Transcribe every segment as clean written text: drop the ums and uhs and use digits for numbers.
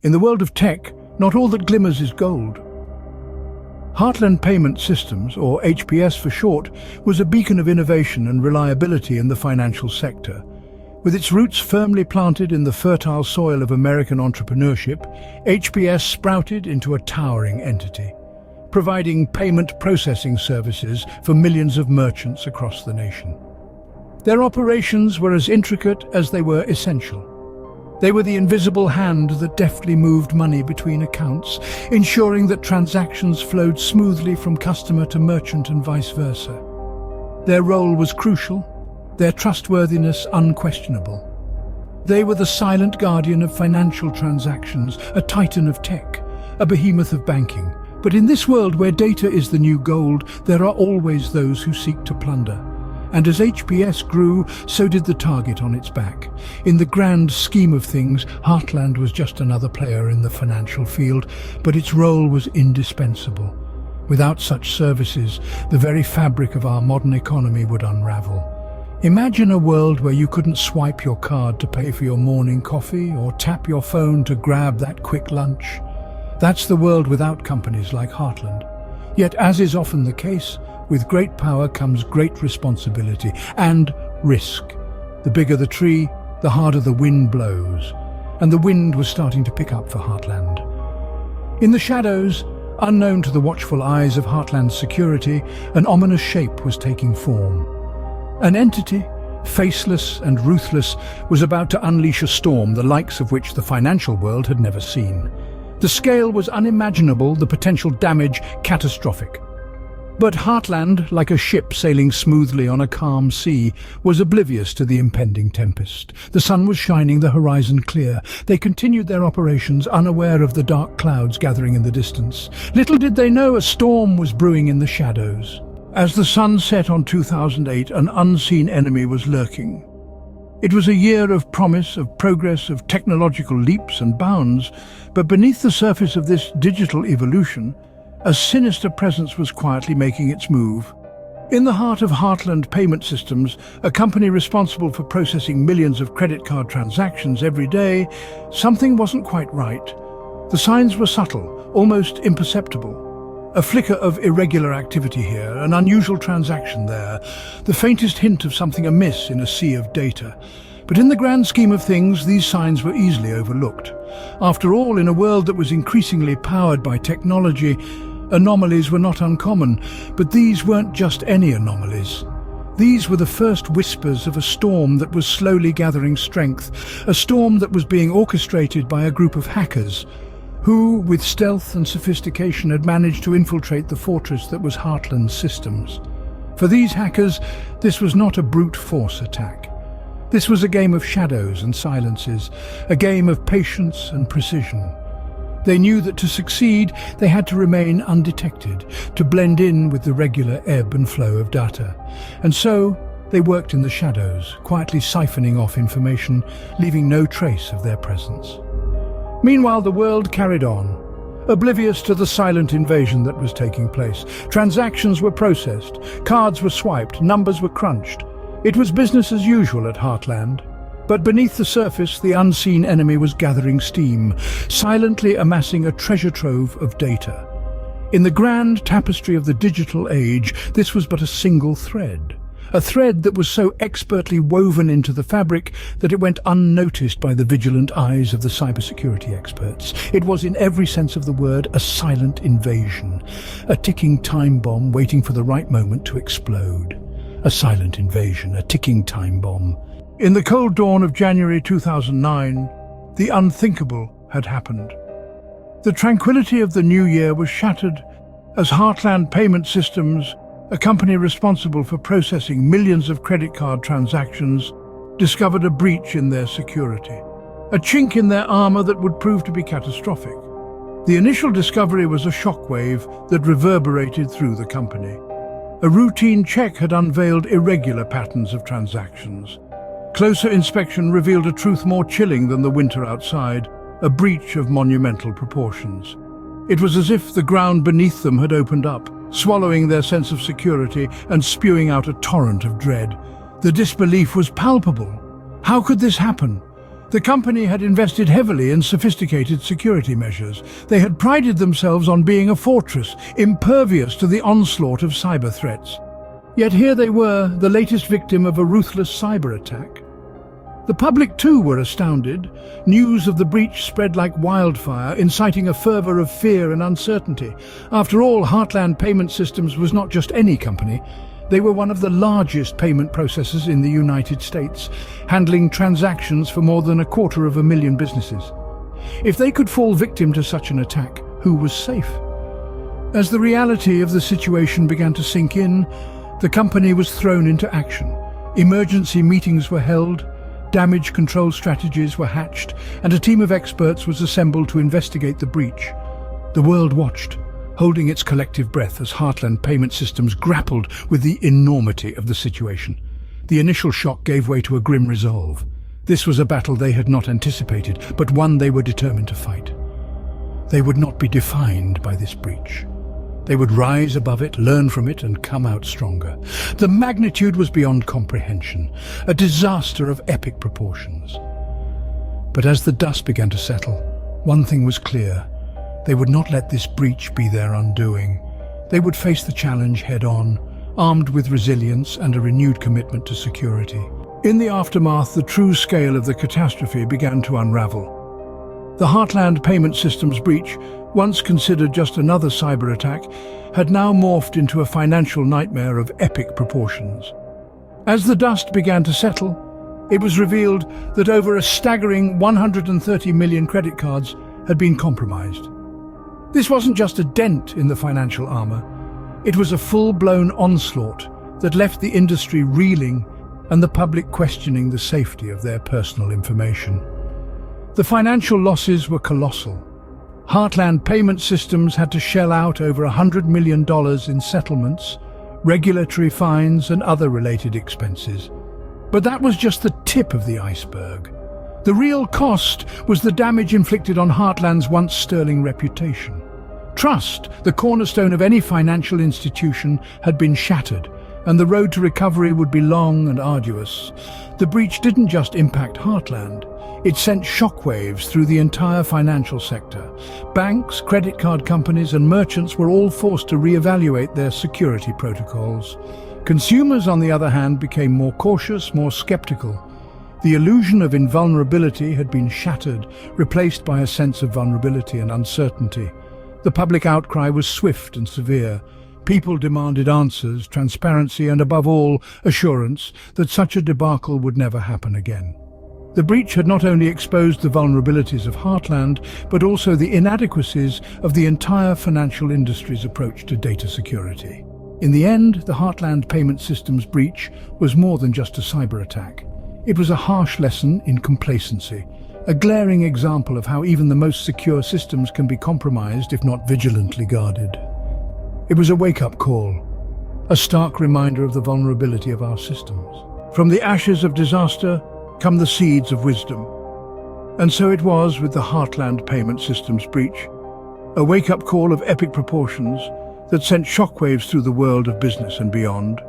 In the world of tech, not all that glimmers is gold. Heartland Payment Systems, or HPS for short, was a beacon of innovation and reliability in the financial sector. With its roots firmly planted in the fertile soil of American entrepreneurship, HPS sprouted into a towering entity, providing payment processing services for millions of merchants across the nation. Their operations were as intricate as they were essential. They were the invisible hand that deftly moved money between accounts, ensuring that transactions flowed smoothly from customer to merchant and vice versa. Their role was crucial, their trustworthiness unquestionable. They were the silent guardian of financial transactions, a titan of tech, a behemoth of banking. But in this world where data is the new gold, there are always those who seek to plunder. And as HPS grew, so did the target on its back. In the grand scheme of things, Heartland was just another player in the financial field, but its role was indispensable. Without such services, the very fabric of our modern economy would unravel. Imagine a world where you couldn't swipe your card to pay for your morning coffee or tap your phone to grab that quick lunch. That's the world without companies like Heartland. Yet, as is often the case, with great power comes great responsibility and risk. The bigger the tree, the harder the wind blows. And the wind was starting to pick up for Heartland. In the shadows, unknown to the watchful eyes of Heartland's security, an ominous shape was taking form. An entity, faceless and ruthless, was about to unleash a storm the likes of which the financial world had never seen. The scale was unimaginable, the potential damage catastrophic. But Heartland, like a ship sailing smoothly on a calm sea, was oblivious to the impending tempest. The sun was shining, the horizon clear. They continued their operations, unaware of the dark clouds gathering in the distance. Little did they know a storm was brewing in the shadows. As the sun set on 2008, an unseen enemy was lurking. It was a year of promise, of progress, of technological leaps and bounds, but beneath the surface of this digital evolution, a sinister presence was quietly making its move. In the heart of Heartland Payment Systems, a company responsible for processing millions of credit card transactions every day, something wasn't quite right. The signs were subtle, almost imperceptible. A flicker of irregular activity here, an unusual transaction there, the faintest hint of something amiss in a sea of data. But in the grand scheme of things, these signs were easily overlooked. After all, in a world that was increasingly powered by technology, anomalies were not uncommon, but these weren't just any anomalies. These were the first whispers of a storm that was slowly gathering strength, a storm that was being orchestrated by a group of hackers who, with stealth and sophistication, had managed to infiltrate the fortress that was Heartland's systems. For these hackers, this was not a brute force attack. This was a game of shadows and silences, a game of patience and precision. They knew that to succeed, they had to remain undetected, to blend in with the regular ebb and flow of data. And so, they worked in the shadows, quietly siphoning off information, leaving no trace of their presence. Meanwhile, the world carried on, oblivious to the silent invasion that was taking place. Transactions were processed, cards were swiped, numbers were crunched. It was business as usual at Heartland. But beneath the surface, the unseen enemy was gathering steam, silently amassing a treasure trove of data. In the grand tapestry of the digital age, this was but a single thread. A thread that was so expertly woven into the fabric that it went unnoticed by the vigilant eyes of the cybersecurity experts. It was, in every sense of the word, a silent invasion, a ticking time bomb waiting for the right moment to explode. A silent invasion, a ticking time bomb. In the cold dawn of January 2009, the unthinkable had happened. The tranquility of the new year was shattered as Heartland Payment Systems, a company responsible for processing millions of credit card transactions, discovered a breach in their security, a chink in their armor that would prove to be catastrophic. The initial discovery was a shockwave that reverberated through the company. A routine check had unveiled irregular patterns of transactions. Closer inspection revealed a truth more chilling than the winter outside, a breach of monumental proportions. It was as if the ground beneath them had opened up, swallowing their sense of security and spewing out a torrent of dread. The disbelief was palpable. How could this happen? The company had invested heavily in sophisticated security measures. They had prided themselves on being a fortress, impervious to the onslaught of cyber threats. Yet here they were, the latest victim of a ruthless cyber attack. The public too were astounded. News of the breach spread like wildfire, inciting a fervor of fear and uncertainty. After all, Heartland Payment Systems was not just any company. They were one of the largest payment processors in the United States, handling transactions for more than 250,000 businesses. If they could fall victim to such an attack, who was safe? As the reality of the situation began to sink in, the company was thrown into action. Emergency meetings were held, damage control strategies were hatched, and a team of experts was assembled to investigate the breach. The world watched, holding its collective breath as Heartland Payment Systems grappled with the enormity of the situation. The initial shock gave way to a grim resolve. This was a battle they had not anticipated, but one they were determined to fight. They would not be defined by this breach. They would rise above it, learn from it, and come out stronger. The magnitude was beyond comprehension, a disaster of epic proportions. But as the dust began to settle, one thing was clear. They would not let this breach be their undoing. They would face the challenge head-on, armed with resilience and a renewed commitment to security. In the aftermath, the true scale of the catastrophe began to unravel. The Heartland Payment Systems breach, once considered just another cyber attack, had now morphed into a financial nightmare of epic proportions. As the dust began to settle, it was revealed that over a staggering 130 million credit cards had been compromised. This wasn't just a dent in the financial armor. It was a full-blown onslaught that left the industry reeling and the public questioning the safety of their personal information. The financial losses were colossal. Heartland Payment Systems had to shell out over $100 million in settlements, regulatory fines, and other related expenses. But that was just the tip of the iceberg. The real cost was the damage inflicted on Heartland's once sterling reputation. Trust, the cornerstone of any financial institution, had been shattered, and the road to recovery would be long and arduous. The breach didn't just impact Heartland. It sent shockwaves through the entire financial sector. Banks, credit card companies, and merchants were all forced to reevaluate their security protocols. Consumers, on the other hand, became more cautious, more skeptical. The illusion of invulnerability had been shattered, replaced by a sense of vulnerability and uncertainty. The public outcry was swift and severe. People demanded answers, transparency, and above all, assurance that such a debacle would never happen again. The breach had not only exposed the vulnerabilities of Heartland, but also the inadequacies of the entire financial industry's approach to data security. In the end, the Heartland Payment Systems breach was more than just a cyber attack. It was a harsh lesson in complacency, a glaring example of how even the most secure systems can be compromised if not vigilantly guarded. It was a wake-up call, a stark reminder of the vulnerability of our systems. From the ashes of disaster come the seeds of wisdom. And so it was with the Heartland Payment Systems breach, a wake-up call of epic proportions that sent shockwaves through the world of business and beyond.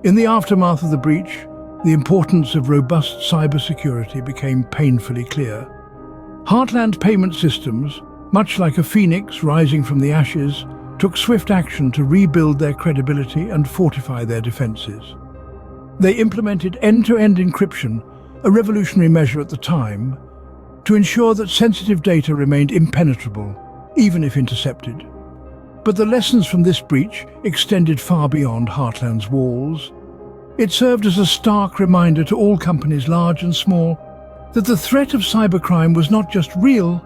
In the aftermath of the breach, the importance of robust cybersecurity became painfully clear. Heartland Payment Systems, much like a phoenix rising from the ashes, took swift action to rebuild their credibility and fortify their defenses. They implemented end-to-end encryption, a revolutionary measure at the time, to ensure that sensitive data remained impenetrable, even if intercepted. But the lessons from this breach extended far beyond Heartland's walls. It served as a stark reminder to all companies, large and small, that the threat of cybercrime was not just real,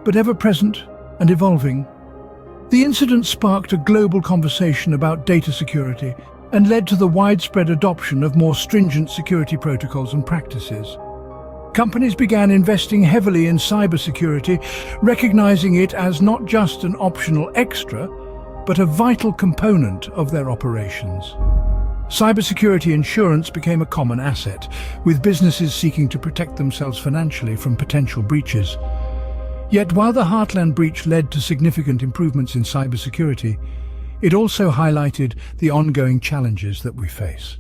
but ever-present and evolving. The incident sparked a global conversation about data security and led to the widespread adoption of more stringent security protocols and practices. Companies began investing heavily in cybersecurity, recognizing it as not just an optional extra, but a vital component of their operations. Cybersecurity insurance became a common asset, with businesses seeking to protect themselves financially from potential breaches. Yet while the Heartland breach led to significant improvements in cybersecurity, it also highlighted the ongoing challenges that we face.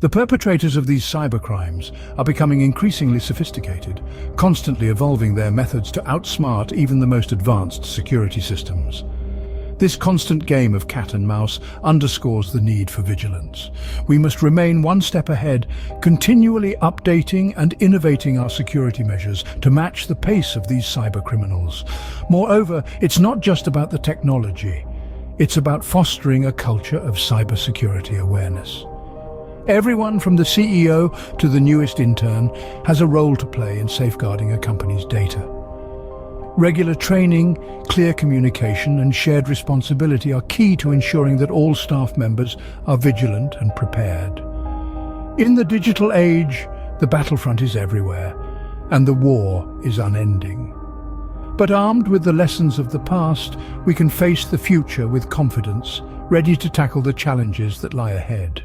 The perpetrators of these cybercrimes are becoming increasingly sophisticated, constantly evolving their methods to outsmart even the most advanced security systems. This constant game of cat and mouse underscores the need for vigilance. We must remain one step ahead, continually updating and innovating our security measures to match the pace of these cybercriminals. Moreover, it's not just about the technology. It's about fostering a culture of cybersecurity awareness. Everyone from the CEO to the newest intern has a role to play in safeguarding a company's data. Regular training, clear communication, and shared responsibility are key to ensuring that all staff members are vigilant and prepared. In the digital age, the battlefront is everywhere, and the war is unending. But armed with the lessons of the past, we can face the future with confidence, ready to tackle the challenges that lie ahead.